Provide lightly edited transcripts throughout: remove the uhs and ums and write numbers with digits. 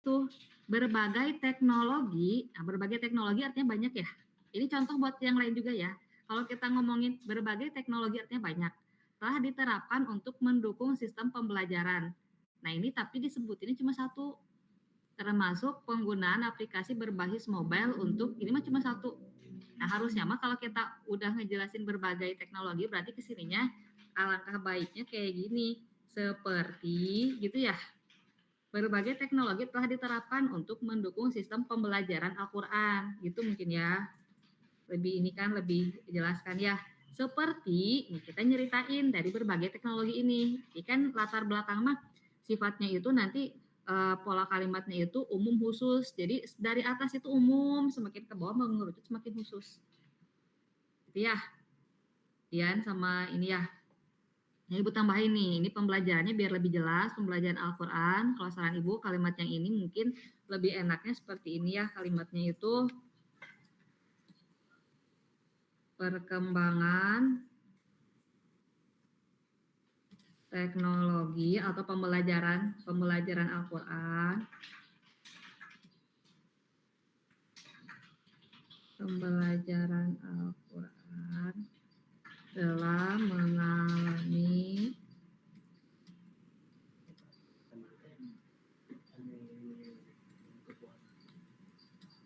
tuh berbagai teknologi. Nah, berbagai teknologi artinya banyak ya. Ini contoh buat yang lain juga ya. Kalau kita ngomongin berbagai teknologi artinya banyak. Telah diterapkan untuk mendukung sistem pembelajaran. Nah ini tapi disebut ini cuma satu. Termasuk penggunaan aplikasi berbasis mobile untuk ini mah cuma satu. Nah harusnya mah kalau kita udah ngejelasin berbagai teknologi berarti kesininya alangkah baiknya kayak gini. Seperti gitu ya. Berbagai teknologi telah diterapkan untuk mendukung sistem pembelajaran Al-Quran. Gitu mungkin ya. Lebih ini kan lebih jelaskan ya. Seperti ini kita nyeritain dari berbagai teknologi ini. Ini kan latar belakang mah sifatnya itu nanti pola kalimatnya itu umum khusus. Jadi dari atas itu umum, semakin ke bawah mengerucut semakin khusus. Gitu ya. Dian sama ini ya. Nah, Ibu tambahin nih, ini pembelajarannya biar lebih jelas, pembelajaran Al-Quran. Kalau saran Ibu, kalimat yang ini mungkin lebih enaknya seperti ini ya, kalimatnya itu perkembangan teknologi atau pembelajaran Al-Quran, telah mengalami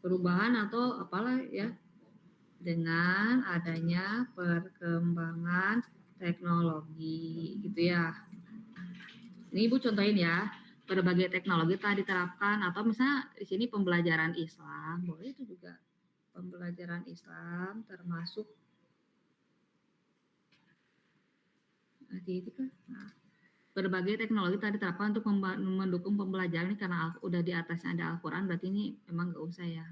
perubahan atau apalah ya dengan adanya perkembangan teknologi gitu ya. Ini Ibu contohin ya, berbagai teknologi telah diterapkan atau misalnya di sini pembelajaran Islam, boleh itu juga pembelajaran Islam termasuk nah, berbagai teknologi telah diterapkan untuk mendukung pembelajaran ini karena udah di atasnya ada Al-Quran berarti ini emang nggak usah ya.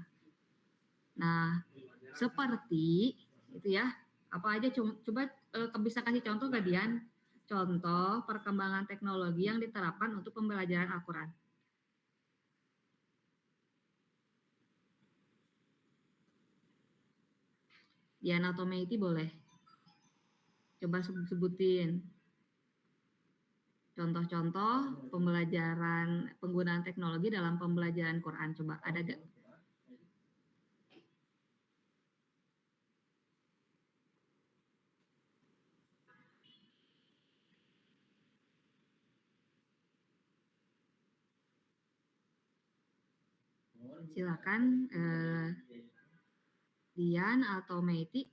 Nah, seperti itu ya. Apa aja coba bisa kasih contoh gak Dian? Contoh perkembangan teknologi yang diterapkan untuk pembelajaran Al-Quran. Dian atau Meiti boleh. Coba sebutin contoh-contoh pembelajaran penggunaan teknologi dalam pembelajaran Quran. Coba ada gak? Silakan Dian atau Meiti.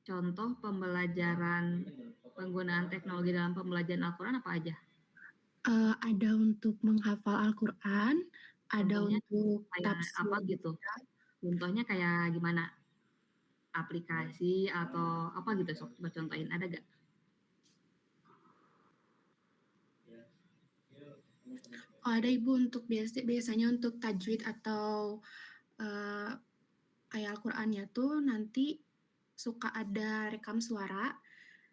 Contoh pembelajaran penggunaan teknologi dalam pembelajaran Al-Quran apa aja? Ada untuk menghafal Al-Quran, ada Contohnya untuk kayak tafsir. apa gitu? Contohnya kayak gimana? Aplikasi atau apa gitu? Sok coba contohin, ada gak? Oh, ada Ibu untuk biasanya untuk tajwid atau ayat Al-Qurannya tuh nanti suka ada rekam suara.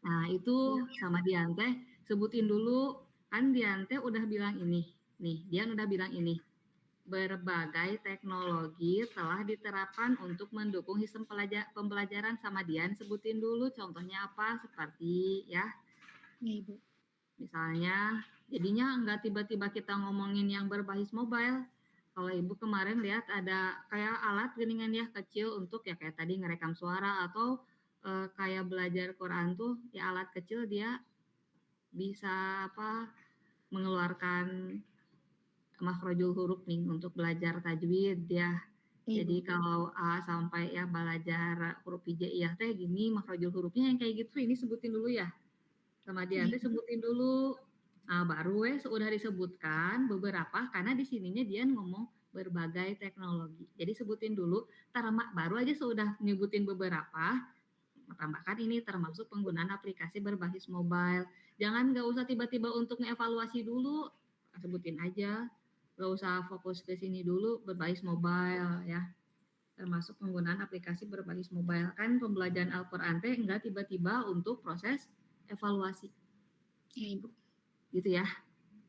Nah itu sama Dian teh sebutin dulu, kan Dian teh udah bilang ini, nih Dian udah bilang ini. Berbagai teknologi telah diterapkan untuk mendukung sistem pembelajaran sama Dian. Sebutin dulu contohnya apa seperti ya. Ya Ibu. Misalnya, jadinya nggak tiba-tiba kita ngomongin yang berbasis mobile. Kalau Ibu kemarin lihat ada kayak alat geningan ya kecil untuk ya kayak tadi ngerekam suara atau kayak belajar Quran tuh ya alat kecil dia bisa apa mengeluarkan makhrajul huruf nih untuk belajar tajwid ya. Ya Jadi Ibu. kalau A sampai ya belajar huruf hijaiyah teh gini makhrajul hurufnya yang kayak gitu ini sebutin dulu ya. Sama dia nanti sebutin dulu. Nah, baru sudah disebutkan beberapa karena di sininya dia ngomong berbagai teknologi. Jadi sebutin dulu, baru aja sudah nyebutin beberapa, tambahkan ini termasuk penggunaan aplikasi berbasis mobile. Jangan nggak usah tiba-tiba untuk ngevaluasi dulu, sebutin aja. Nggak usah fokus ke sini dulu, berbasis mobile ya. Termasuk penggunaan aplikasi berbasis mobile. Kan pembelajaran Al-Quran teh nggak tiba-tiba untuk proses evaluasi. Ya Ibu. Gitu ya.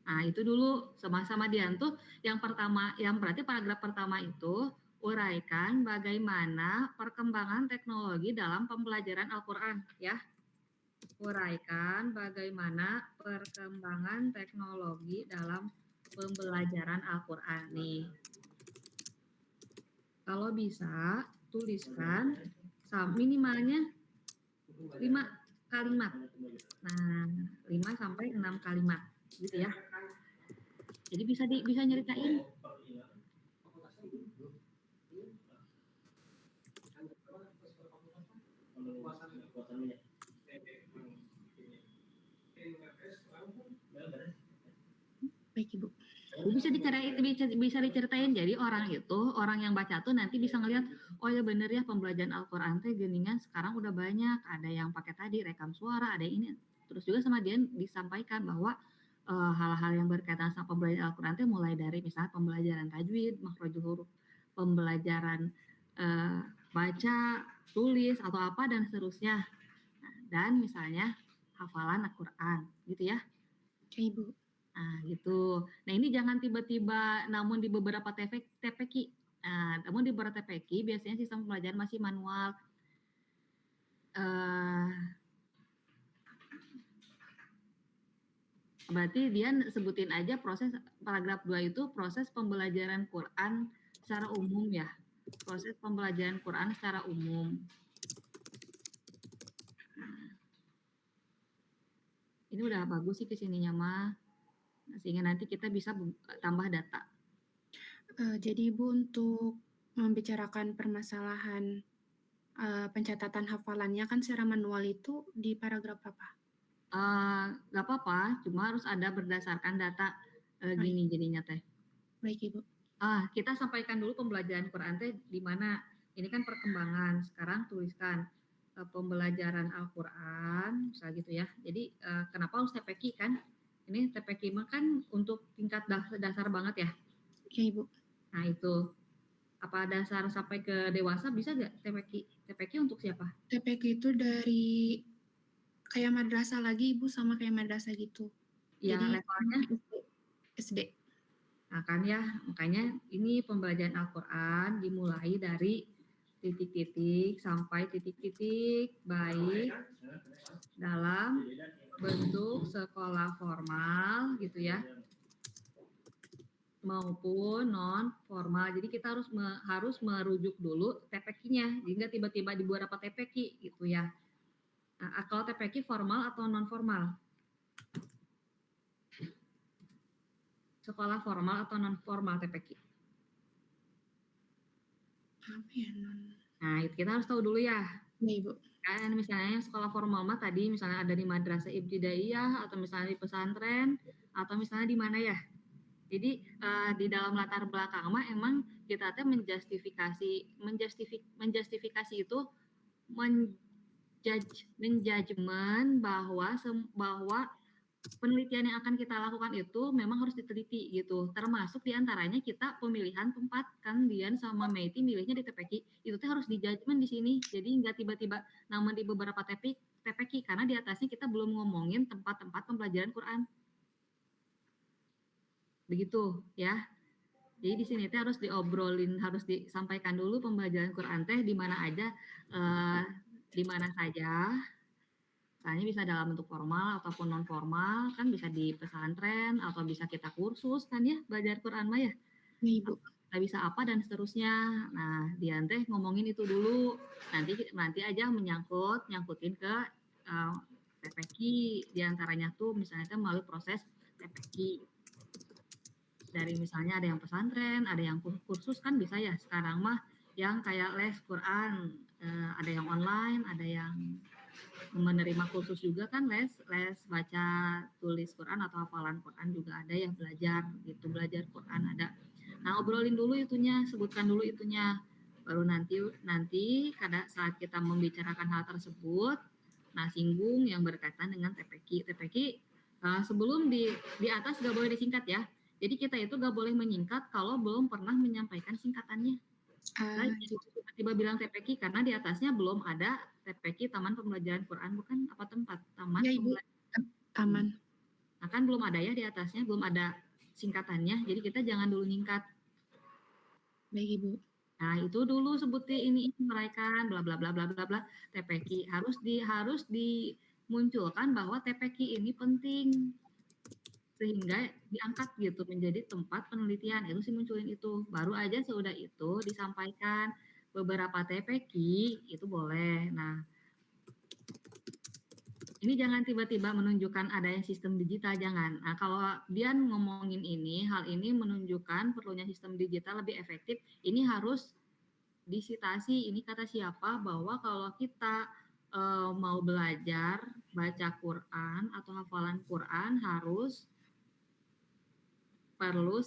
Nah, itu dulu sama-sama Dianto. Yang pertama, yang berarti paragraf pertama itu uraikan bagaimana perkembangan teknologi dalam pembelajaran Al-Qur'an ya. Uraikan bagaimana perkembangan teknologi dalam pembelajaran Al-Quran nih. Kalau bisa tuliskan minimalnya 5 kalimat. Nah, 5 sampai 6 kalimat gitu ya. Jadi bisa nyeritain. Baik Ibu. Bisa diceritain. Jadi orang yang baca tuh nanti bisa ngelihat, oh ya bener ya pembelajaran Al-Quran teh geningan sekarang udah banyak. Ada yang pakai tadi rekam suara, ada ini. Terus juga sama dia disampaikan bahwa hal-hal yang berkaitan sama pembelajaran Al-Quran teh mulai dari misalnya pembelajaran tajwid, makhrajul huruf, pembelajaran baca, tulis atau apa dan seterusnya. Nah, dan misalnya hafalan Al-Quran gitu ya. Oke Ibu. Nah, gitu. Nah, ini jangan tiba-tiba namun di beberapa TPQ. Nah, namun di beberapa TPQ biasanya sistem pembelajaran masih manual. Berarti dia sebutin aja proses paragraf 2 itu proses pembelajaran Quran secara umum ya. Proses pembelajaran Quran secara umum. Ini udah bagus sih kesininya mah. Sehingga nanti kita bisa tambah data. Jadi Ibu untuk membicarakan permasalahan pencatatan hafalannya kan secara manual itu di paragraf apa? Nggak apa-apa, cuma harus ada berdasarkan data gini jadinya teh. Baik Ibu. Kita sampaikan dulu pembelajaran Quran teh di mana. Ini kan perkembangan. Sekarang tuliskan pembelajaran Al-Quran, misalnya gitu ya. Jadi kenapa harus TPQ kan? Ini TPQ mah kan untuk tingkat dasar banget ya. Iya Ibu. Nah itu. Apa dasar sampai ke dewasa bisa nggak TPQ? TPQ untuk siapa? TPQ itu dari kayak madrasah lagi Ibu, sama kayak madrasah gitu. Ya, jadi levelnya SD. Nah kan ya, makanya ini pembelajaran Al-Quran dimulai dari titik-titik sampai titik-titik baik dalam bentuk sekolah formal gitu ya, maupun non formal. Jadi kita harus merujuk dulu TPQ-nya, jadi nggak tiba-tiba dibuat apa TPQ gitu ya. Nah, kalau TPQ formal atau non formal? Sekolah formal atau non formal TPQ? Nah, itu kita harus tahu dulu ya. Iya Ibu. Kan misalnya sekolah formal mah tadi misalnya ada di madrasah ibtidaiyah atau misalnya di pesantren atau misalnya di mana ya. Jadi di dalam latar belakang mah emang kita teh menjustifikasi itu menjudgment bahwa penelitian yang akan kita lakukan itu memang harus diteliti gitu. Termasuk diantaranya kita pemilihan tempat kan Dian sama Meiti milihnya di TPQ itu tuh harus dijudgment di sini. Jadi nggak tiba-tiba namun di beberapa TPQ karena di atasnya kita belum ngomongin tempat-tempat pembelajaran Quran. Begitu ya. Jadi di sini teh harus diobrolin, harus disampaikan dulu pembelajaran Quran teh di mana aja, di mana saja. Misalnya bisa dalam bentuk formal ataupun non formal, kan bisa di pesantren atau bisa kita kursus kan ya belajar Quran mah ya. Iya Ibu. Kita bisa apa dan seterusnya. Nah, Dian teh ngomongin itu dulu. Nanti aja nyangkutin ke TPQ diantaranya tuh misalnya melalui proses TPQ. Dari misalnya ada yang pesantren, ada yang kursus kan bisa ya. Sekarang mah yang kayak les Quran, ada yang online, ada yang menerima kursus juga kan les baca tulis Quran atau hafalan Quran juga ada ya belajar Quran ada. Nah obrolin dulu itunya, sebutkan dulu itunya, baru nanti kada saat kita membicarakan hal tersebut, nah singgung yang berkaitan dengan TPQ sebelum di atas gak boleh disingkat ya. Jadi kita itu gak boleh menyingkat kalau belum pernah menyampaikan singkatannya. Tiba-tiba bilang TPQ karena di atasnya belum ada TPQ Taman Pembelajaran Quran, bukan apa tempat Taman ya, Ibu. Taman. Nah kan belum ada ya di atasnya, belum ada singkatannya, jadi kita jangan dulu nyingkat. Baik Ibu. Nah itu dulu sebutin ini meraikan bla bla bla bla bla bla TPQ harus dimunculkan bahwa TPQ ini penting sehingga diangkat gitu menjadi tempat penelitian, itu sih munculin itu. Baru aja sudah itu disampaikan beberapa TPQ itu boleh. Nah, ini jangan tiba-tiba menunjukkan adanya sistem digital, jangan. Nah, kalau dia ngomongin ini, hal ini menunjukkan perlunya sistem digital lebih efektif, ini harus disitasi. Ini kata siapa bahwa kalau kita mau belajar baca Quran atau hafalan Quran harus perlu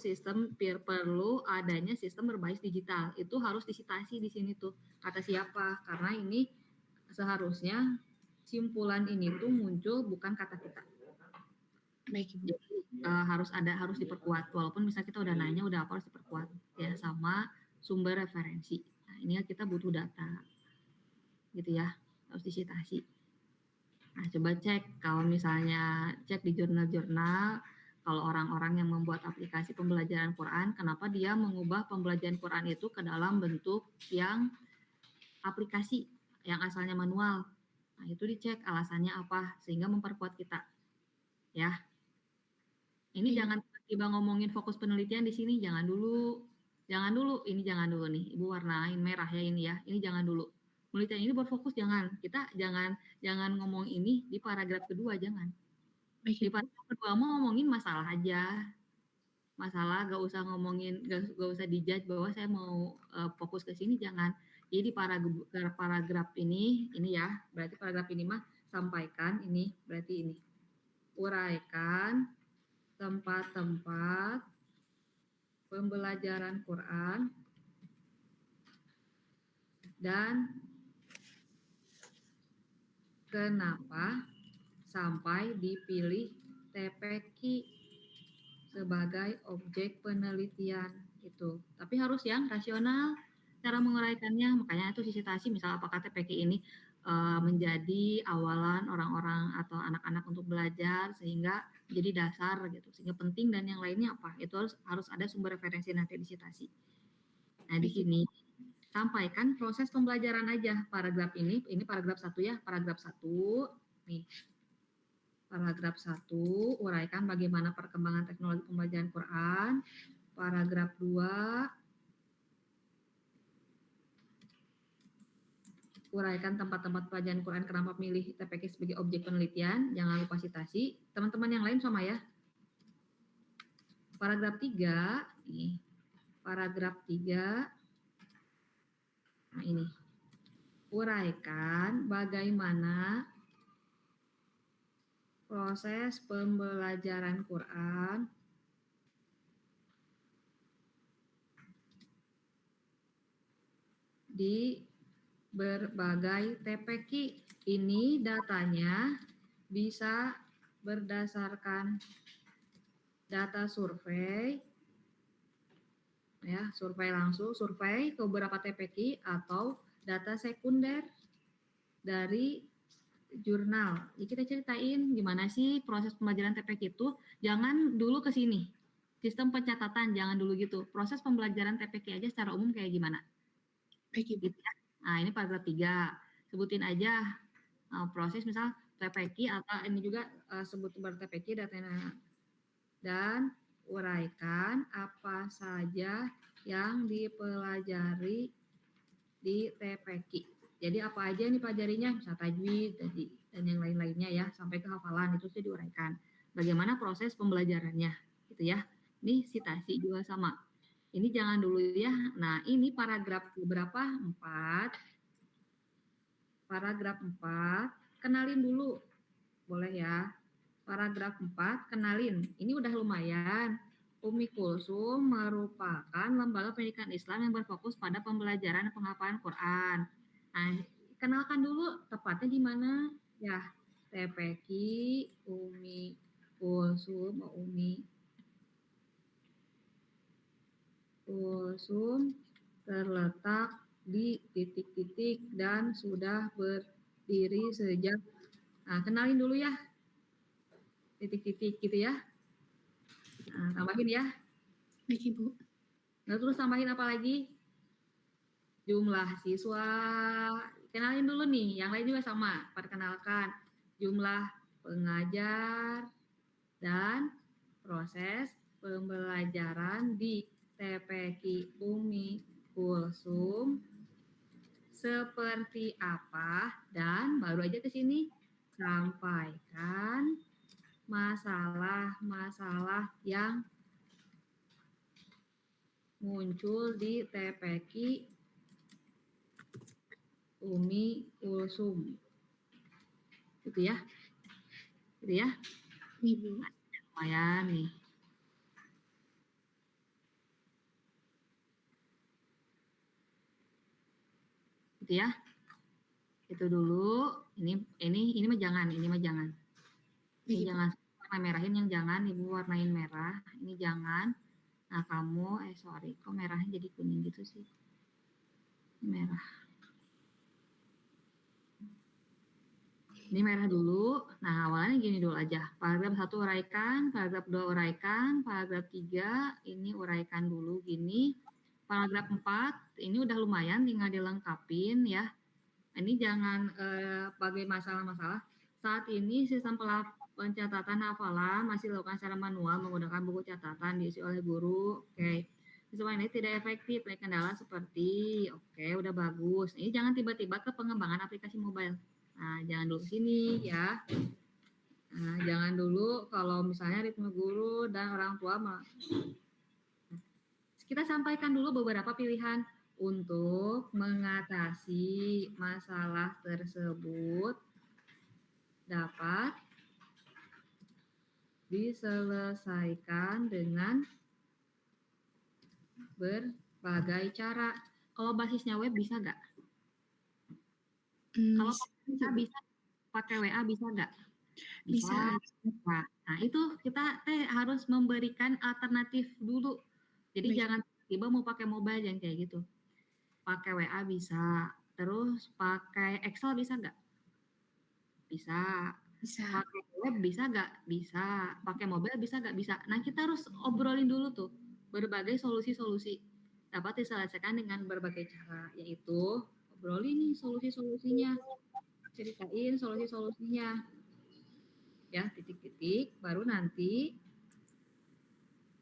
adanya sistem berbasis digital. Itu harus disitasi di sini tuh. Kata siapa? Karena ini seharusnya simpulan ini tuh muncul bukan kata kita. Baik Ibu. Jadi harus diperkuat. Walaupun misalnya kita udah nanya udah apa harus diperkuat ya sama sumber referensi. Nah, ini kita butuh data. Gitu ya. Harus disitasi. Nah, coba cek kalau misalnya cek di jurnal-jurnal kalau orang-orang yang membuat aplikasi pembelajaran Quran, kenapa dia mengubah pembelajaran Quran itu ke dalam bentuk yang aplikasi yang asalnya manual. Nah, itu dicek alasannya apa sehingga memperkuat kita. Ya. Ini Baik. jangan tiba-tiba ngomongin fokus penelitian di sini, jangan dulu. Jangan dulu, ini jangan dulu nih. Ibu warnain merah ya ini ya. Ini jangan dulu. Penelitian ini berfokus jangan. Kita jangan ngomong ini di paragraf kedua, jangan. Baik Di Ibu. paragraf kedua mau ngomongin masalah aja. Masalah gak usah ngomongin, gak usah dijudge bahwa saya mau fokus ke sini, jangan. Jadi di paragraf ini ya, berarti paragraf ini mah sampaikan ini, berarti ini. Uraikan tempat-tempat pembelajaran Quran dan kenapa sampai dipilih TPQ sebagai objek penelitian itu. Tapi harus yang rasional cara menguraikannya. Makanya itu sisitasi misal apakah TPQ ini menjadi awalan orang-orang atau anak-anak untuk belajar sehingga jadi dasar gitu. Sehingga penting dan yang lainnya apa? Itu harus ada sumber referensi nanti disitasi. Nah, di sini sampaikan proses pembelajaran aja. Paragraf ini paragraf 1 ya, paragraf 1 nih. Paragraf 1, uraikan bagaimana perkembangan teknologi pembelajaran Quran. Paragraf 2, uraikan tempat-tempat pelajaran Quran, kenapa pilih TPQ sebagai objek penelitian. Jangan lupa citasi. Teman-teman yang lain sama ya. Paragraf 3, nih. Paragraf 3, nah ini. Uraikan bagaimana proses pembelajaran Quran di berbagai TPQ. Ini datanya bisa berdasarkan data survei, ya, survei langsung, survei ke beberapa TPQ atau data sekunder dari jurnal. Jadi kita ceritain gimana sih proses pembelajaran TPQ itu. Jangan dulu ke sini. Sistem pencatatan jangan dulu gitu. Proses pembelajaran TPQ aja secara umum kayak gimana? Baik Ibu. Gitu ya. Nah, ini paragraf 3. Sebutin aja proses misal TPQ atau ini juga sebut TPQ datanya dan uraikan apa saja yang dipelajari di TPQ. Jadi apa aja nih pelajarinya, misal tajwid dan yang lain-lainnya ya, sampai ke hafalan itu sudah diuraikan. Bagaimana proses pembelajarannya, gitu ya. Ini citasi juga sama. Ini jangan dulu ya. Nah, ini paragraf berapa? 4. Paragraf 4, kenalin dulu. Boleh ya. Paragraf 4, kenalin. Ini udah lumayan. Umi Kulsum merupakan lembaga pendidikan Islam yang berfokus pada pembelajaran dan penghafalan Quran. Nah, kenalkan dulu tepatnya di mana? Ya, TPQ Umi Kulsum, terletak di titik-titik dan sudah berdiri sejak. Nah, kenalin dulu ya titik-titik gitu ya. Nah, tambahin ya. Baik Ibu. Nah, terus tambahin apa lagi? Jumlah siswa. Kenalin dulu nih, yang lain juga sama. Perkenalkan jumlah pengajar dan proses pembelajaran di TPQ Umi Kulsum seperti apa, dan baru aja ke sini sampaikan masalah-masalah yang muncul di TPQ Umi Kulsum. Gitu ya. Gitu ya. Ibu. Lumayan nih. Gitu ya. Itu dulu. Ini mah jangan, ini mah jangan. Ini Ibu. jangan warna merahin, yang jangan Ibu warnain merah. Ini jangan. Nah, kamu sorry, kok merahnya jadi kuning gitu sih? Merah. Ini merah dulu. Nah, awalnya gini dulu aja. Paragraf 1 uraikan, paragraf 2 uraikan, paragraf 3 ini uraikan dulu gini. Paragraf 4 ini udah lumayan, tinggal dilengkapin ya. Ini jangan bagi masalah-masalah. Saat ini sistem pencatatan hafalan masih dilakukan secara manual menggunakan buku catatan diisi oleh guru. Oke. Sistem ini tidak efektif, banyak kendala seperti udah bagus. Ini jangan tiba-tiba ke pengembangan aplikasi mobile. Nah, jangan dulu sini ya. Nah, jangan dulu kalau misalnya ritme guru dan orang tua kita sampaikan dulu beberapa pilihan untuk mengatasi masalah tersebut dapat diselesaikan dengan berbagai cara. Kalau basisnya web bisa nggak? Kalau bisa pakai WA bisa nggak? Bisa. Nah, itu kita harus memberikan alternatif dulu. Jadi Baik. jangan tiba mau pakai mobile yang kayak gitu. Pakai WA bisa. Terus pakai Excel bisa nggak? Bisa. Bisa. Pakai web bisa nggak? Bisa. Pakai mobile bisa nggak? Bisa. Nah, kita harus obrolin dulu tuh berbagai solusi-solusi dapat diselesaikan dengan berbagai cara, yaitu obrolin nih solusi-solusinya, ceritain solusi-solusinya, ya titik-titik, baru nanti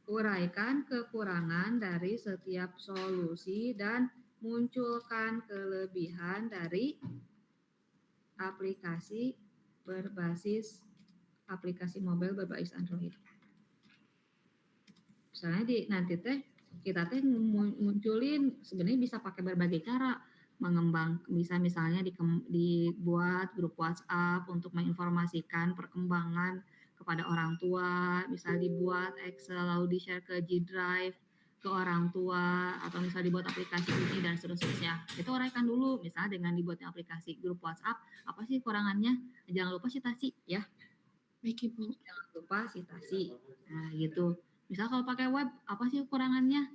uraikan kekurangan dari setiap solusi dan munculkan kelebihan dari aplikasi mobile berbasis Android. Misalnya nanti kita munculin sebenarnya bisa pakai berbagai cara, bisa misalnya dibuat grup WhatsApp untuk menginformasikan perkembangan kepada orang tua, bisa dibuat Excel lalu di-share ke G Drive ke orang tua, atau misalnya dibuat aplikasi ini dan seterusnya. Itu uraikan dulu, misalnya dengan dibuatnya aplikasi grup WhatsApp, apa sih kurangannya? Jangan lupa citasi ya. Baik, Ibu. Jangan lupa citasi. Nah, gitu. Misal kalau pakai web, apa sih kekurangannya?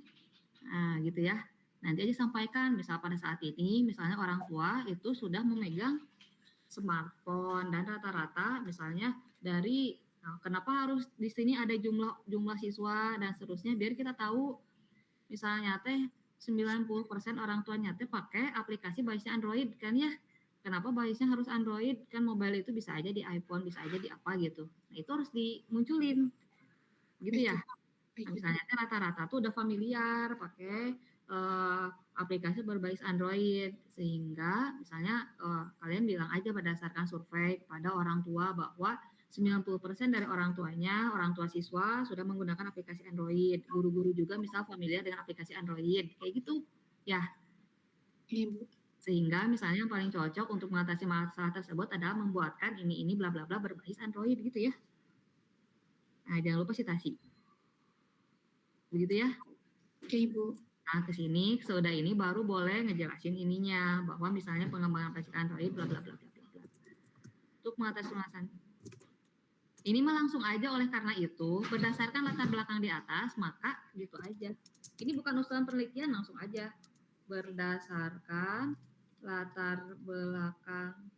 Nah, gitu ya. Nanti aja sampaikan, misal pada saat ini, misalnya orang tua itu sudah memegang smartphone dan rata-rata misalnya kenapa harus di sini ada jumlah siswa dan seterusnya, biar kita tahu misalnya 90% orang tuanya pakai aplikasi basisnya Android kan ya. Kenapa basisnya harus Android? Kan mobile itu bisa aja di iPhone, bisa aja di apa gitu. Nah, itu harus dimunculin. Gitu ya. Nah, misalnya rata-rata tuh udah familiar pakai aplikasi berbasis Android, sehingga misalnya kalian bilang aja berdasarkan survei pada orang tua bahwa 90% dari orang tua siswa sudah menggunakan aplikasi Android. Guru-guru juga misal familiar dengan aplikasi Android, kayak gitu ya. Ibu. Sehingga misalnya yang paling cocok untuk mengatasi masalah tersebut adalah membuatkan ini bla bla bla berbasis Android gitu ya. Nah, jangan lupa citasi. Begitu ya. Oke, Ibu. Nah, ke sini sudah ini baru boleh ngejelasin ininya bahwa misalnya pengembangan aplikasi Android bla bla bla bla bla. Untuk mengatasi permasalahan. Ini mah langsung aja, oleh karena itu berdasarkan latar belakang di atas maka gitu aja. Ini bukan usulan penelitian, langsung aja berdasarkan latar belakang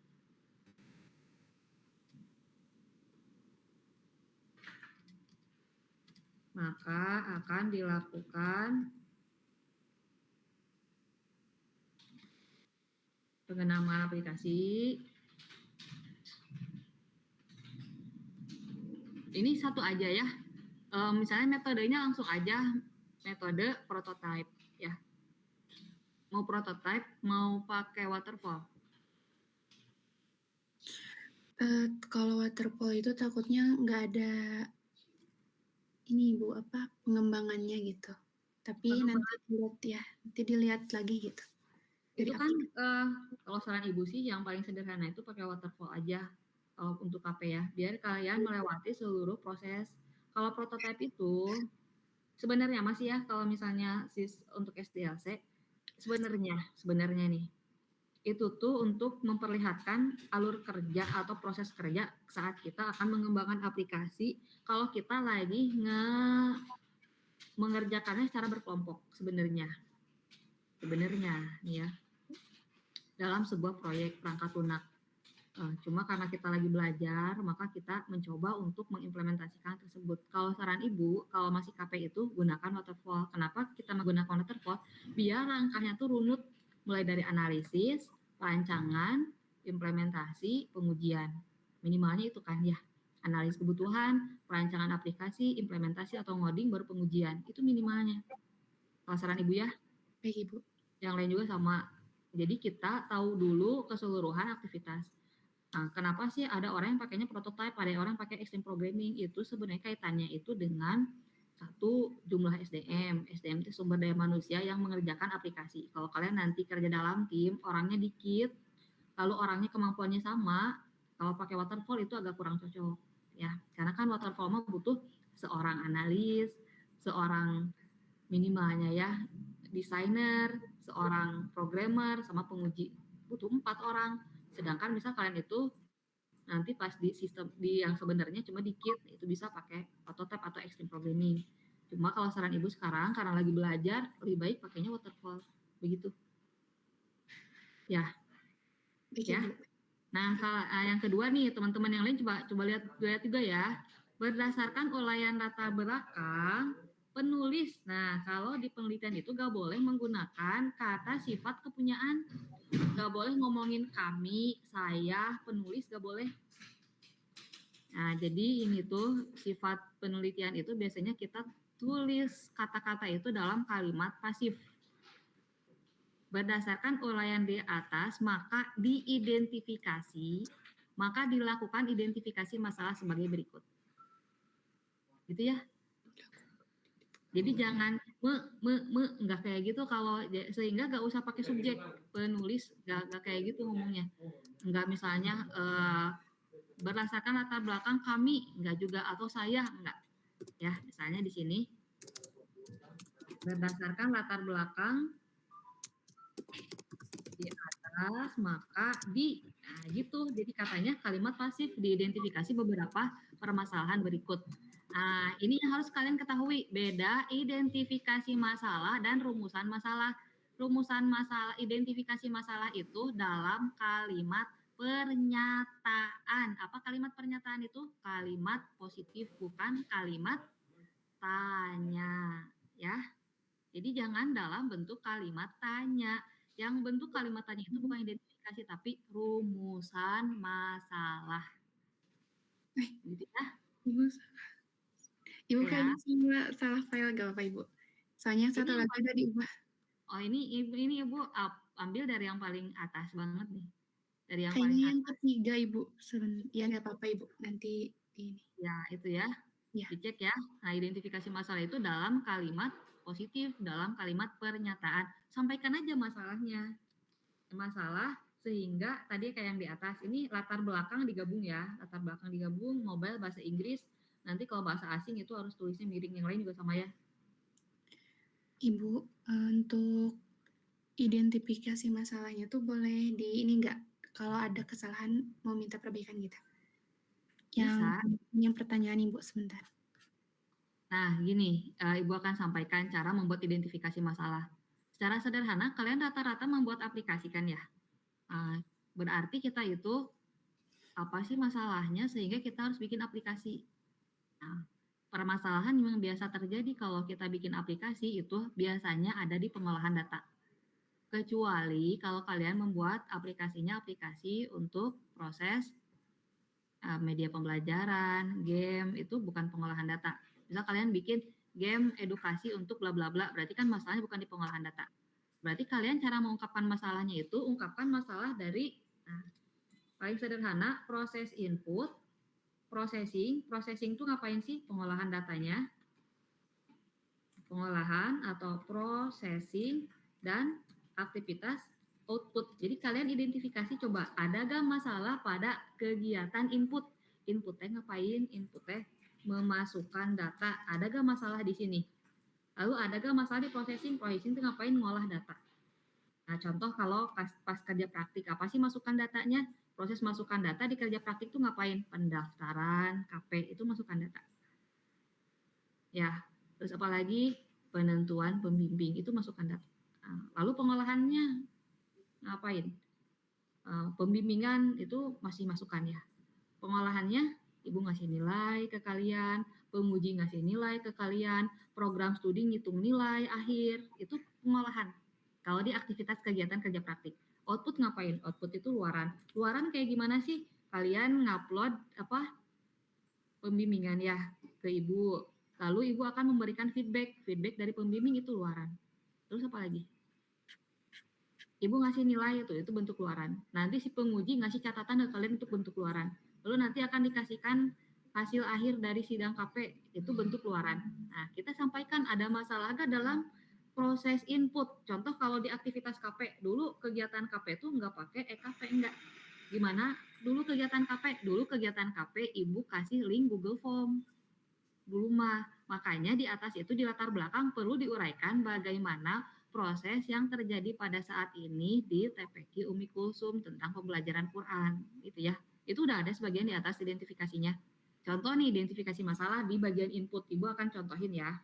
maka akan dilakukan pengenalan aplikasi. Ini satu aja ya. Misalnya metodenya langsung aja metode prototype ya. Mau prototype, mau pakai waterfall. Kalau waterfall itu takutnya nggak ada ini Bu, apa, pengembangannya gitu. Tapi nanti dilihat lagi gitu dari Itu kan aplikasi. kalau saran Ibu sih yang paling sederhana itu pakai waterfall aja untuk KP ya, biar kalian melewati seluruh proses. Kalau prototype itu sebenarnya masih ya, kalau misalnya untuk SDLC sebenarnya nih itu tuh untuk memperlihatkan alur kerja atau proses kerja saat kita akan mengembangkan aplikasi kalau kita lagi mengerjakannya secara berkelompok sebenarnya nih ya, dalam sebuah proyek perangkat lunak. Cuma karena kita lagi belajar, maka kita mencoba untuk mengimplementasikan tersebut. Kalau saran Ibu, kalau masih KP itu gunakan waterfall. Kenapa kita menggunakan waterfall? Biar langkahnya tuh runut, mulai dari analisis, perancangan, implementasi, pengujian. Minimalnya itu kan ya. Analisis kebutuhan, perancangan aplikasi, implementasi atau ngoding, baru pengujian. Itu minimalnya. Kalau saran Ibu ya. Baik Ibu. Yang lain juga sama. Jadi kita tahu dulu keseluruhan aktivitas. Nah, kenapa sih ada orang yang pakainya prototype, ada orang yang pakai extreme programming? Itu sebenarnya kaitannya itu dengan satu, jumlah SDM. SDM itu sumber daya manusia yang mengerjakan aplikasi. Kalau kalian nanti kerja dalam tim, orangnya dikit, lalu orangnya kemampuannya sama, kalau pakai waterfall itu agak kurang cocok. Ya, karena kan waterfall mah butuh seorang analis, seorang minimalnya ya desainer, seorang programmer, sama penguji. Butuh 4 orang. Sedangkan misal kalian itu nanti pas di sistem di yang sebenarnya cuma dikit, itu bisa pakai prototype atau extreme programming. Cuma kalau saran Ibu sekarang karena lagi belajar, lebih baik pakainya waterfall. Begitu. Ya. Baik Ya. Ibu. Nah, yang kedua nih, teman-teman yang lain coba lihat juga ya. Berdasarkan uraian latar belakang penulis. Nah, kalau di penelitian itu gak boleh menggunakan kata sifat kepunyaan. Gak boleh ngomongin kami, saya, penulis gak boleh. Nah, jadi ini tuh sifat penelitian itu biasanya kita tulis kata-kata itu dalam kalimat pasif. Berdasarkan uraian di atas, maka dilakukan identifikasi masalah sebagai berikut. Gitu ya. Jadi jangan enggak kayak gitu, kalau sehingga enggak usah pakai subjek penulis, enggak kayak gitu ngomongnya. Enggak misalnya berdasarkan latar belakang kami, enggak juga, atau saya, enggak. Ya, misalnya di sini berdasarkan latar belakang di atas, maka nah gitu. Jadi katanya kalimat pasif diidentifikasi beberapa permasalahan berikut. Nah, ini yang harus kalian ketahui, beda identifikasi masalah dan rumusan masalah. Rumusan masalah, identifikasi masalah itu dalam kalimat pernyataan. Apa kalimat pernyataan itu? Kalimat positif, bukan kalimat tanya, ya. Jadi jangan dalam bentuk kalimat tanya. Yang bentuk kalimat tanya itu bukan identifikasi, tapi rumusan masalah. Gitu ya. Ibu Ya. kayaknya salah file, gak apa-apa Ibu. Soalnya satu lagi udah diubah. Oh, ini Ibu ambil dari yang paling atas banget nih. Dari yang kayaknya paling yang atas. ketiga Ibu. Ya nggak apa-apa Ibu. Nanti ini. Ya, itu ya. Ya. Dicek ya. Nah, identifikasi masalah itu dalam kalimat positif, dalam kalimat pernyataan. Sampaikan aja masalahnya. Masalah sehingga tadi kayak yang di atas ini latar belakang digabung ya. Latar belakang digabung, mobile, bahasa Inggris. Nanti kalau bahasa asing itu harus tulisnya miring, yang lain juga sama ya. Ibu, untuk identifikasi masalahnya tuh boleh di ini enggak? Kalau ada kesalahan mau minta perbaikan gitu. Yang pertanyaan Ibu sebentar. Nah, gini, Ibu akan sampaikan cara membuat identifikasi masalah. Secara sederhana, kalian rata-rata membuat aplikasi kan ya? Berarti kita itu apa sih masalahnya sehingga kita harus bikin aplikasi. Nah, permasalahan yang biasa terjadi kalau kita bikin aplikasi itu biasanya ada di pengolahan data. Kecuali kalau kalian membuat aplikasinya aplikasi untuk proses media pembelajaran, game, itu bukan pengolahan data. Misal kalian bikin game edukasi untuk bla bla bla, berarti kan masalahnya bukan di pengolahan data. Berarti kalian cara mengungkapkan masalahnya itu ungkapkan masalah dari paling sederhana proses input, processing itu ngapain sih? Pengolahan datanya, pengolahan atau processing, dan aktivitas output. Jadi kalian identifikasi coba ada gak masalah pada kegiatan input. Inputnya ngapain? Inputnya memasukkan data. Ada gak masalah di sini? Lalu ada gak masalah di processing? Processing itu ngapain? Ngolah data. Nah, contoh kalau pas kerja praktik, apa sih masukan datanya? Proses masukkan data di kerja praktik itu ngapain? Pendaftaran, KP, itu masukkan data. Ya, terus apalagi penentuan pembimbing, itu masukkan data. Lalu pengolahannya ngapain? Pembimbingan itu masih masukan ya. Pengolahannya, ibu ngasih nilai ke kalian, penguji ngasih nilai ke kalian, program studi ngitung nilai akhir, itu pengolahan. Kalau di aktivitas kegiatan kerja praktik. Output ngapain? Output itu luaran. Luaran kayak gimana sih? Kalian ngupload pembimbingan ya ke ibu. Lalu ibu akan memberikan feedback. Feedback dari pembimbing itu luaran. Terus apa lagi? Ibu ngasih nilai itu bentuk luaran. Nanti si penguji ngasih catatan ke kalian untuk bentuk luaran. Lalu nanti akan dikasihkan hasil akhir dari sidang KP, itu bentuk luaran. Nah, kita sampaikan ada masalah gak dalam proses input. Contoh kalau di aktivitas KP, dulu kegiatan KP itu nggak pakai EKP, enggak. Gimana? Dulu kegiatan KP, ibu kasih link Google Form. Dulu mah, makanya di atas itu di latar belakang perlu diuraikan bagaimana proses yang terjadi pada saat ini di TPQ Umi Kulsum tentang pembelajaran Quran, gitu ya. Itu udah ada sebagian di atas identifikasinya. Contoh nih, identifikasi masalah di bagian input. Ibu akan contohin ya.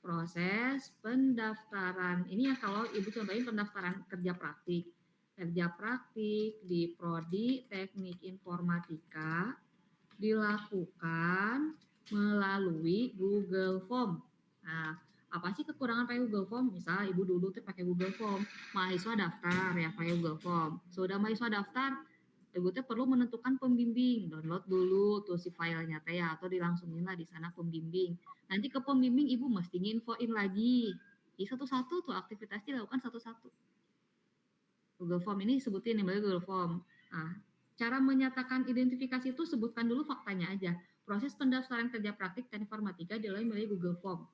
Proses pendaftaran. Ini ya kalau Ibu contohin pendaftaran kerja praktik. Kerja praktik di Prodi Teknik Informatika dilakukan melalui Google Form. Nah, apa sih kekurangan pakai Google Form? Misal ibu dulu tuh pakai Google Form, mahasiswa daftar ya pakai Google Form. Sudah mahasiswa daftar, ibu tuh perlu menentukan pembimbing, download dulu tuh si filenya teh ya, atau dilangsungin lah di sana pembimbing. Nanti ke pembimbing ibu mesti nginfoin lagi. Jadi satu-satu tuh aktivitas dilakukan satu-satu. Google Form ini sebutin namanya Google Form. Nah, cara menyatakan identifikasi itu sebutkan dulu faktanya aja. Proses pendaftaran kerja praktik dan informatika dilalui melalui Google Form.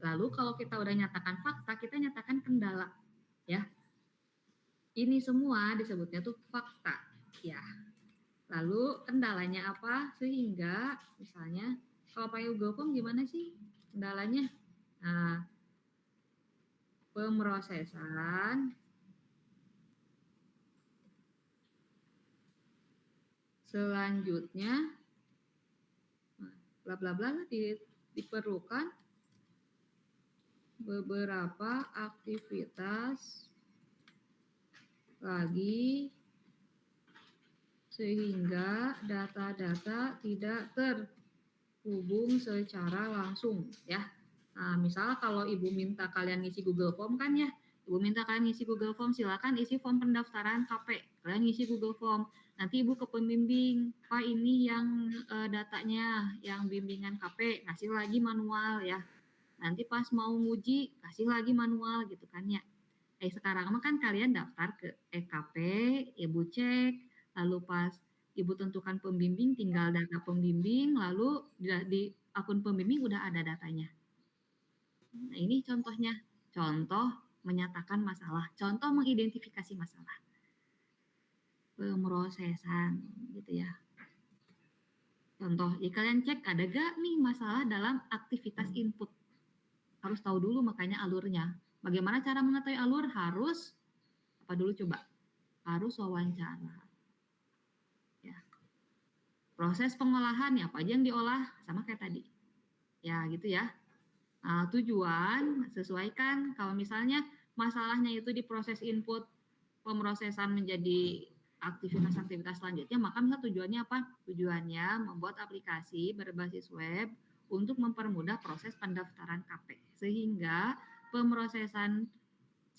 Lalu kalau kita udah nyatakan fakta, kita nyatakan kendala. Ya, ini semua disebutnya tuh fakta. Ya. Lalu kendalanya apa? Sehingga misalnya kalau pakai Google Form gimana sih kendalanya? Nah, pemrosesan selanjutnya bla bla bla diperlukan beberapa aktivitas lagi sehingga data-data tidak terhubung secara langsung ya. Nah, misal kalau ibu minta kalian ngisi Google Form kan ya, ibu minta kalian ngisi Google Form, silakan isi form pendaftaran KP, kalian ngisi Google Form. Nanti ibu ke pembimbing, Pak ini yang datanya, yang bimbingan KP, ngasih lagi manual ya. Nanti pas mau nguji, kasih lagi manual gitu kan ya. Sekarang mah kan kalian daftar ke EKP, ibu cek, lalu pas ibu tentukan pembimbing, tinggal data pembimbing, lalu di akun pembimbing udah ada datanya. Nah, ini contohnya. Contoh menyatakan masalah, contoh mengidentifikasi masalah. Pemrosesan gitu ya. Contoh, ya kalian cek ada gak nih masalah dalam aktivitas input. Harus tahu dulu makanya alurnya. Bagaimana cara mengetahui alur? Harus apa dulu coba? Harus wawancara. Ya. Proses pengolahan ya apa aja yang diolah sama kayak tadi. Ya gitu ya. Nah, tujuan sesuaikan kalau misalnya masalahnya itu di proses input pemrosesan menjadi aktivitas-aktivitas selanjutnya, maka misalnya tujuannya apa? Tujuannya membuat aplikasi berbasis web untuk mempermudah proses pendaftaran KP sehingga pemrosesan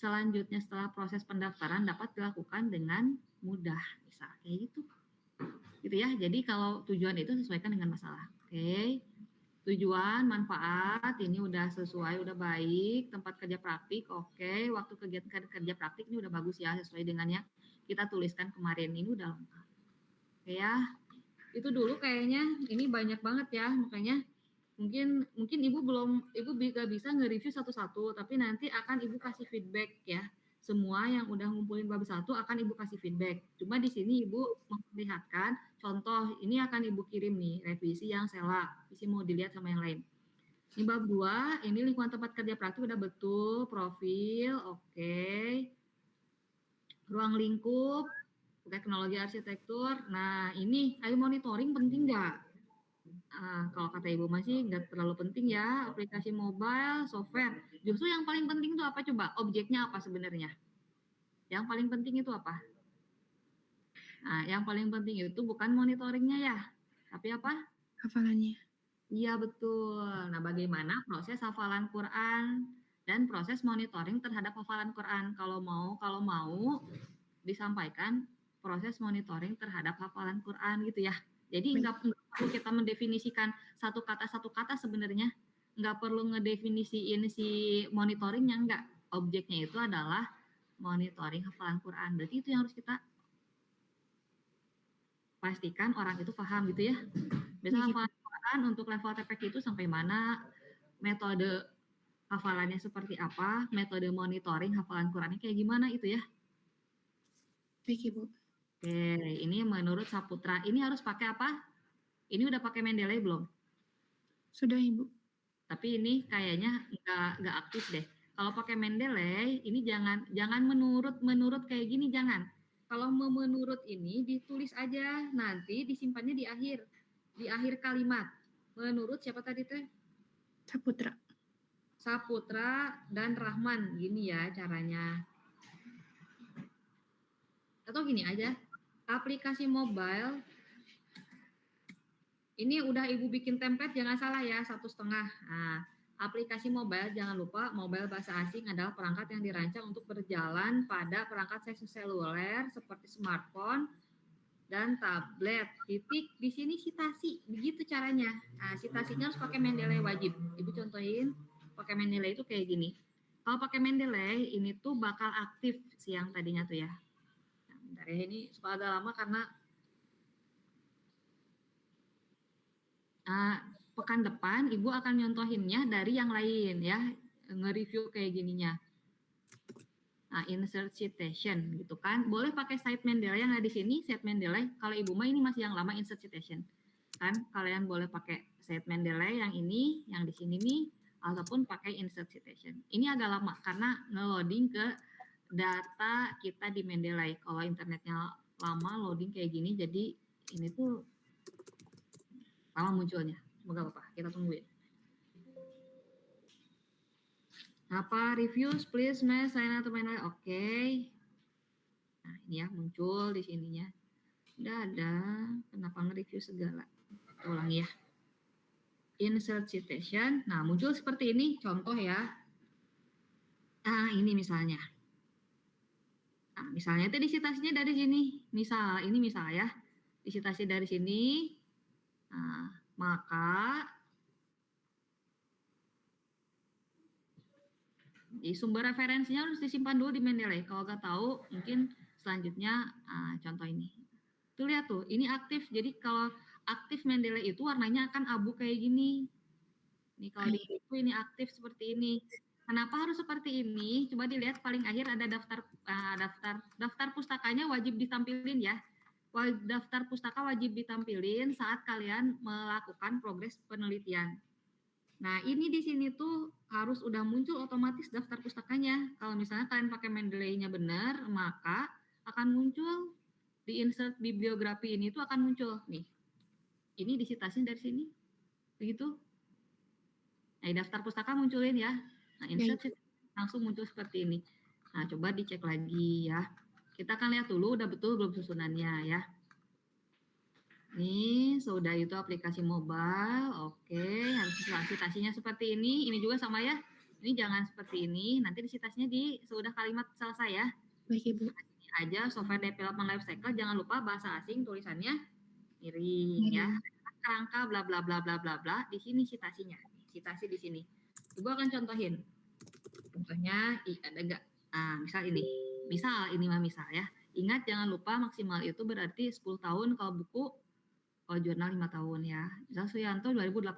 selanjutnya setelah proses pendaftaran dapat dilakukan dengan mudah, bisa kayak gitu. Gitu ya. Jadi kalau tujuan itu sesuaikan dengan masalah. Oke. Tujuan, manfaat, ini udah sesuai, udah baik. Tempat kerja praktik, oke. Waktu kegiatan kerja praktik ini udah bagus ya, sesuai dengan yang kita tuliskan kemarin. Ini udah lengkap. Oke ya, itu dulu kayaknya. Ini banyak banget ya, makanya mungkin ibu gak bisa nge-review satu-satu, tapi nanti akan ibu kasih feedback ya. Semua yang udah ngumpulin bab 1 akan ibu kasih feedback. Cuma di sini ibu memperlihatkan contoh, ini akan ibu kirim nih revisi yang sela, isi mau dilihat sama yang lain. Ini bab 2, ini lingkungan tempat kerja praktik udah betul, profil, oke. Ruang lingkup, teknologi arsitektur. Nah, ini ayo monitoring penting nggak? Kalau kata ibu masih nggak terlalu penting ya, aplikasi mobile, software. Justru yang paling penting itu apa coba? Objeknya apa sebenarnya? Yang paling penting itu apa? Nah, yang paling penting itu bukan monitoringnya ya, tapi apa? Hafalannya. Iya betul. Nah, bagaimana proses hafalan Quran dan proses monitoring terhadap hafalan Quran? Kalau mau disampaikan proses monitoring terhadap hafalan Quran gitu ya. Jadi nggak perlu kita mendefinisikan satu kata sebenarnya. Nggak perlu ngedefinisiin si monitoringnya, nggak. Objeknya itu adalah monitoring hafalan Quran. Berarti itu yang harus kita pastikan orang itu paham gitu ya. Biasa hafalan Quran untuk level TPQ itu sampai mana, metode hafalannya seperti apa, metode monitoring hafalan Qurannya kayak gimana itu ya. Baik, Ibu. Oke, ini menurut Saputra. Ini harus pakai apa? Ini udah pakai Mendeley belum? Sudah, Ibu. Tapi ini kayaknya nggak aktif deh. Kalau pakai Mendeley, ini jangan menurut kayak gini, jangan. Kalau mau menurut ini ditulis aja, nanti disimpannya di akhir kalimat. Menurut siapa tadi teh? Saputra. Saputra dan Rahman, gini ya caranya. Atau gini aja, aplikasi mobile ini udah ibu bikin template, jangan salah ya, 1,5. Nah, aplikasi mobile, jangan lupa mobile bahasa asing adalah perangkat yang dirancang untuk berjalan pada perangkat seluler seperti smartphone dan tablet. Titik di sini citasi, begitu caranya. Nah, citasinya harus pakai Mendeley wajib. Ibu contohin, pakai Mendeley itu kayak gini. Kalau pakai Mendeley, ini tuh bakal aktif siang tadinya tuh ya. Nah, bentar ya, ini suka agak lama karena pekan depan ibu akan nyontohinnya dari yang lain ya, nge-review kayak gininya. Nah, insert citation gitu kan. Boleh pakai site Mendeley yang ada di sini, site Mendeley. Kalau ibu mah ini masih yang lama insert citation. Kan kalian boleh pakai site Mendeley yang ini, yang di sini nih, ataupun pakai insert citation. Ini agak lama karena nge-loading ke data kita di Mendeley. Kalau internetnya lama loading kayak gini, jadi ini tuh lama munculnya. Semoga Bapak, kita tungguin. Apa reviews please mas sign atau main oke. Okay. Nah ini ya muncul di sininya. Udah ada. Kenapa nge-review segala? Ulangi ya. Insert citation. Nah muncul seperti ini. Contoh ya. Nah ini misalnya. Nah misalnya itu disitasinya dari sini. Misal ini misal ya. Disitasi dari sini. Nah maka di sumber referensinya harus disimpan dulu di Mendeley. Kalau nggak tahu, mungkin selanjutnya contoh ini. Tuh lihat tuh, ini aktif. Jadi kalau aktif Mendeley itu warnanya akan abu kayak gini. Nih kalau di itu ini aktif seperti ini. Kenapa harus seperti ini? Coba dilihat paling akhir ada daftar pustakanya wajib ditampilin ya. Daftar pustaka wajib ditampilin saat kalian melakukan progres penelitian. Nah, ini di sini tuh harus udah muncul otomatis daftar pustakanya. Kalau misalnya kalian pakai Mendeley-nya benar, maka akan muncul di insert bibliografi ini tuh akan muncul nih. Ini disitasin dari sini. Begitu. Nah, daftar pustaka munculin ya. Nah, insert langsung muncul seperti ini. Nah, coba dicek lagi ya. Kita akan lihat dulu udah betul belum susunannya ya. Ini sudah itu aplikasi mobile, oke. Harus citasinya seperti ini juga sama ya. Ini jangan seperti ini, nanti citasinya di sudah kalimat selesai ya. Baik Ibu. Ini aja software development lifecycle, jangan lupa bahasa asing tulisannya miring ya. kerangka bla bla bla bla bla bla. Di sini citasinya. Citasi di sini. Ibu akan contohin. Contohnya ada enggak? Misal ini. Misal ini mah misal ya. Ingat jangan lupa maksimal itu berarti 10 tahun kalau buku, kalau jurnal 5 tahun ya. Misal Suyanto 2018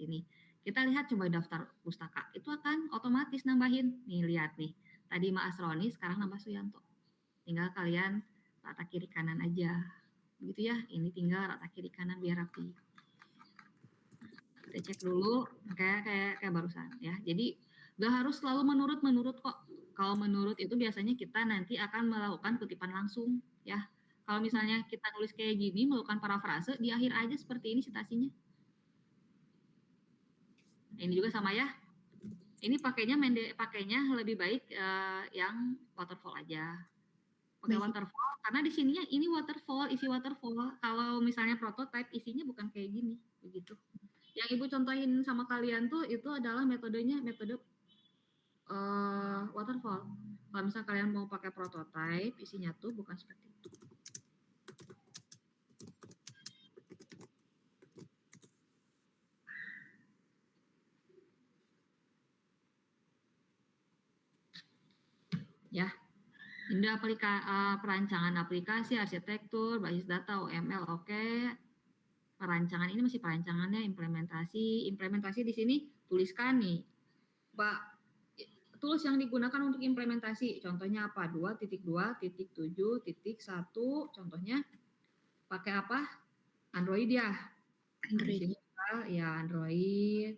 ini. Kita lihat coba daftar pustaka. Itu akan otomatis nambahin. Nih lihat nih. Tadi Ma Asroni, sekarang nambah Suyanto. Tinggal kalian rata kiri kanan aja. Begitu ya. Ini tinggal rata kiri kanan biar rapi. Kita cek dulu kayak barusan ya. Jadi gak harus selalu menurut kok. Kalau menurut itu biasanya kita nanti akan melakukan kutipan langsung ya. Kalau misalnya kita nulis kayak gini, melakukan parafrase, di akhir aja seperti ini citasinya. Ini juga sama ya. Ini pakainya lebih baik yang waterfall aja. Pakai Baik. waterfall karena di sininya ini waterfall, isi waterfall. Kalau misalnya prototype isinya bukan kayak gini, begitu. Yang Ibu contohin sama kalian tuh itu adalah metode waterfall. Kalau misalnya kalian mau pakai prototype, isinya tuh bukan seperti itu. Ya, ini perancangan aplikasi, arsitektur, basis data, OML, oke. Perancangan ini masih perancangannya, implementasi di sini tuliskan nih, Pak, tools yang digunakan untuk implementasi, contohnya apa? 2.2.7.1, contohnya pakai apa? Android ya. Android. Di sini ya Android.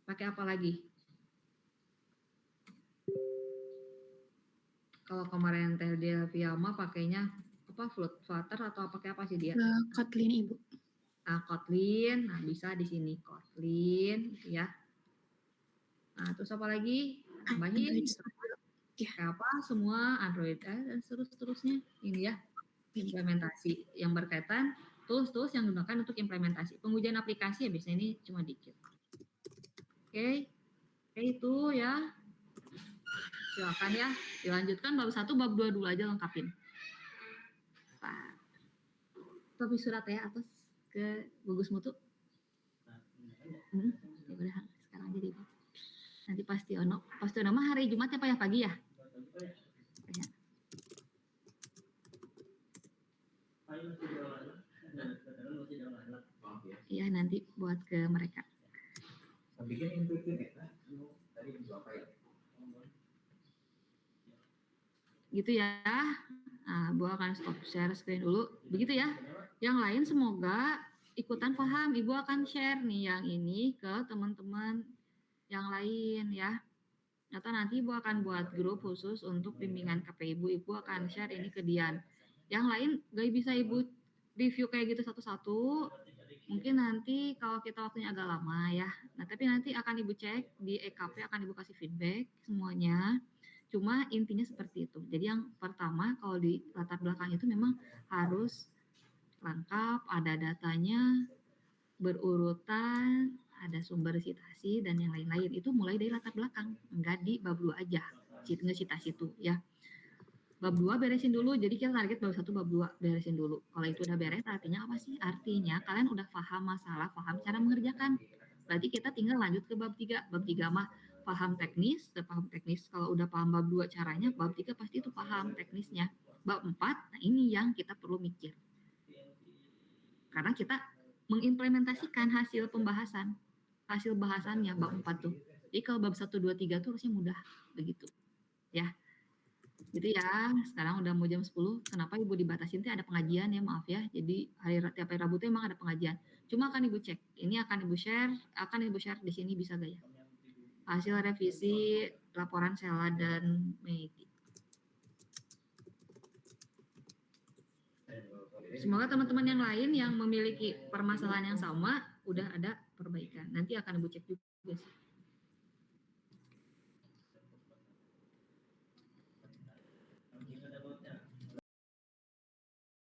Pakai apa lagi? Kalau kemarin teh dia Viama pakainya apa? Flutter atau pakai apa sih dia? Kotlin Ibu. Kotlin. Nah, bisa di sini Kotlin gitu ya. Nah, terus apa lagi? Tambahin Ya. apa? Semua Android dan seterusnya. Ini ya. Implementasi yang berkaitan tools yang digunakan untuk implementasi. Pengujian aplikasi ya biasanya ini cuma dikit. Oke, itu ya. Silakan ya, dilanjutkan bab 1, bab 2 dulu aja lengkapin. Pak, copy surat ya atas ke gugus mutu. Ya udah sekarang jadi nanti pasti ono mah hari Jumat ya Pak ya pagi ya. Iya nanti buat ke mereka. Gitu ya. Nah, Bu akan stop share screen dulu. Begitu ya. Yang lain semoga ikutan paham. Ibu akan share nih yang ini ke teman-teman yang lain ya. Atau nanti Ibu akan buat grup khusus untuk bimbingan KP Ibu. Ibu akan share ini ke Dian. Yang lain gak bisa Ibu review kayak gitu satu-satu. Mungkin nanti kalau kita waktunya agak lama ya. Nah, tapi nanti akan Ibu cek di EKP, akan Ibu kasih feedback semuanya. Cuma intinya seperti itu. Jadi yang pertama kalau di latar belakang itu memang harus lengkap, ada datanya, berurutan, ada sumber citasi dan yang lain-lain. Itu mulai dari latar belakang, enggak di bab 2 aja. Citasi itu ya. Bab 2 beresin dulu, jadi kita target bab 1, bab 2 beresin dulu. Kalau itu udah beres artinya apa sih? Artinya kalian udah paham masalah, paham cara mengerjakan. Berarti kita tinggal lanjut ke bab 3. Bab 3 mah paham teknis, kalau udah paham bab 2 caranya, bab 3 pasti itu paham teknisnya. Bab 4, nah ini yang kita perlu mikir. Karena kita mengimplementasikan hasil pembahasan, hasil bahasannya bab 4 tuh. Jadi kalau bab 1, 2, 3 tuh harusnya mudah, begitu. Ya. Gitu ya, sekarang udah mau jam 10, kenapa Ibu dibatasin tuh ada pengajian ya, maaf ya. Jadi tiap hari Rabu tuh emang ada pengajian. Cuma akan Ibu cek, ini akan Ibu share di sini bisa gak ya? Hasil revisi laporan Sela dan Megi. Semoga teman-teman yang lain yang memiliki permasalahan yang sama udah ada perbaikan. Nanti akan Ibu cek juga sih.